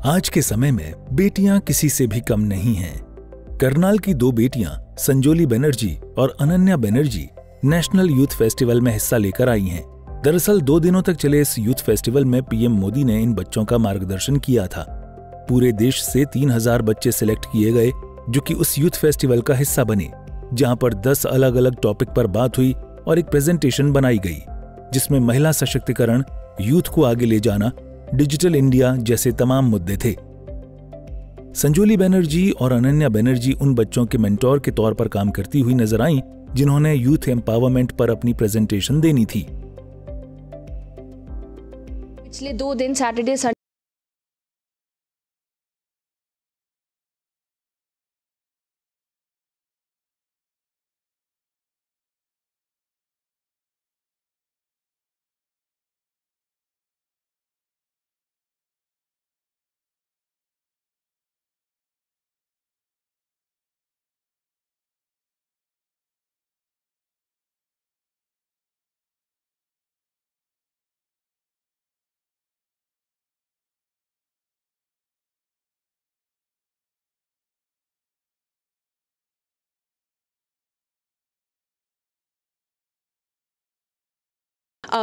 आज के समय में बेटियां किसी से भी कम नहीं हैं। करनाल की दो बेटियां संजोली बनर्जी और Ananya Banerjee national youth festival में हिस्सा लेकर आई हैं। दरअसल 2 दिनों तक चले इस यूथ फेस्टिवल में पीएम मोदी ने इन बच्चों का मार्गदर्शन किया था। पूरे देश से 3000 बच्चे सिलेक्ट किए गए जो कि उस यूथ फेस्टिवल का हिस्सा बने, जहां पर 10 अलग अलग टॉपिक पर बात हुई और एक प्रेजेंटेशन बनाई गई जिसमें महिला सशक्तिकरण, यूथ को आगे ले जाना, डिजिटल इंडिया जैसे तमाम मुद्दे थे। संजोली बनर्जी और अनन्या बनर्जी उन बच्चों के मेंटोर के तौर पर काम करती हुई नजर आईं जिन्होंने यूथ एम्पावरमेंट पर अपनी प्रेजेंटेशन देनी थी। पिछले 2 दिन सैटरडे संडे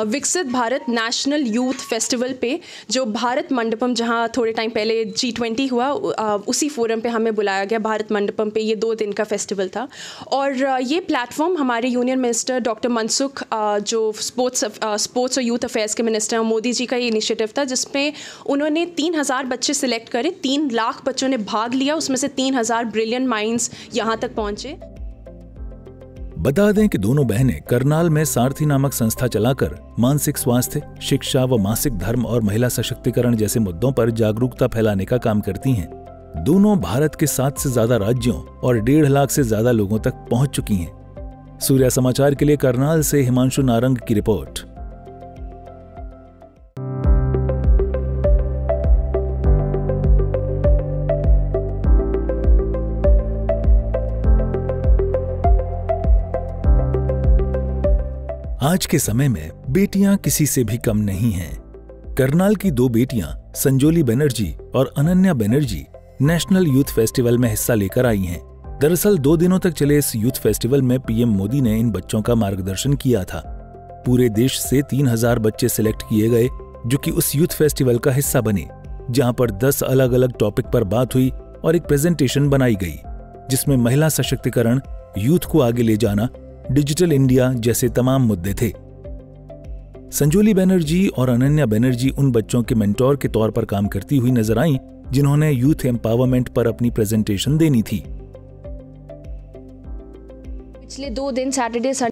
विकसित भारत नेशनल यूथ फेस्टिवल पे जो भारत मंडपम, जहाँ थोड़े टाइम पहले G20 हुआ, उसी फोरम पे हमें बुलाया गया। भारत मंडपम पे ये 2 दिन का फेस्टिवल था और ये प्लेटफॉर्म हमारे यूनियन मिनिस्टर डॉक्टर मनसुख, जो स्पोर्ट्स और यूथ अफेयर्स के मिनिस्टर हैं, मोदी जी का ये इनिशिएटिव था जिसमें उन्होंने 3000 बच्चे सिलेक्ट करे। 3 लाख बच्चों ने भाग लिया, उसमें से 3000 ब्रिलियंट माइंड्स यहाँ तक पहुँचे। बता दें कि दोनों बहनें करनाल में सारथी नामक संस्था चलाकर मानसिक स्वास्थ्य, शिक्षा व मासिक धर्म और महिला सशक्तिकरण जैसे मुद्दों पर जागरूकता फैलाने का काम करती हैं। दोनों भारत के 7 से ज्यादा राज्यों और 1.5 लाख से ज्यादा लोगों तक पहुंच चुकी हैं। सूर्या समाचार के लिए करनाल से हिमांशु नारंग की रिपोर्ट। आज के समय में बेटियां किसी से भी कम नहीं हैं। करनाल की 2 बेटियां संजोली बनर्जी और Ananya Banerjee national youth festival में हिस्सा लेकर आई हैं। दरअसल 2 दिनों तक चले इस यूथ फेस्टिवल में पीएम मोदी ने इन बच्चों का मार्गदर्शन किया था। पूरे देश से 3000 बच्चे सिलेक्ट किए गए जो कि उस यूथ फेस्टिवल का हिस्सा बने, जहां पर 10 अलग अलग टॉपिक पर बात हुई और एक प्रेजेंटेशन बनाई गई जिसमें महिला सशक्तिकरण, यूथ को आगे ले जाना, डिजिटल इंडिया जैसे तमाम मुद्दे थे। संजोली बनर्जी और अनन्या बनर्जी उन बच्चों के मेंटोर के तौर पर काम करती हुई नजर आईं जिन्होंने यूथ एम्पावरमेंट पर अपनी प्रेजेंटेशन देनी थी। पिछले 2 दिन सैटरडे संडे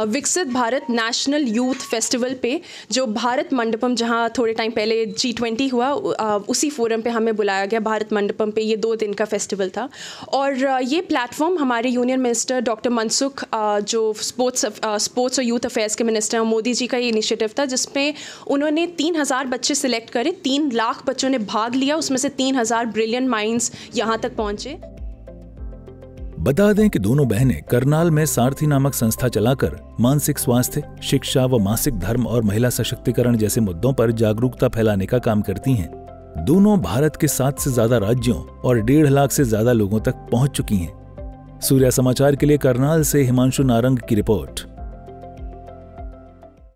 विकसित भारत नेशनल यूथ फेस्टिवल पे जो भारत मंडपम, जहाँ थोड़े टाइम पहले G20 हुआ, उसी फोरम पे हमें बुलाया गया। भारत मंडपम पे ये 2 दिन का फेस्टिवल था और ये प्लेटफॉर्म हमारे यूनियन मिनिस्टर डॉक्टर मनसुख, जो स्पोर्ट्स और यूथ अफेयर्स के मिनिस्टर हैं, मोदी जी का ये इनिशिएटिव था जिसमें उन्होंने 3000 बच्चे सिलेक्ट करे। 3 लाख बच्चों ने भाग लिया, उसमें से 3000 ब्रिलियंट माइंड्स यहाँ तक पहुँचे। बता दें कि दोनों बहनें करनाल में सारथी नामक संस्था चलाकर मानसिक स्वास्थ्य, शिक्षा व मासिक धर्म और महिला सशक्तिकरण जैसे मुद्दों पर जागरूकता फैलाने का काम करती हैं। दोनों भारत के 7 से ज्यादा राज्यों और 1.5 लाख से ज्यादा लोगों तक पहुंच चुकी हैं। सूर्या समाचार के लिए करनाल से हिमांशु नारंग की रिपोर्ट।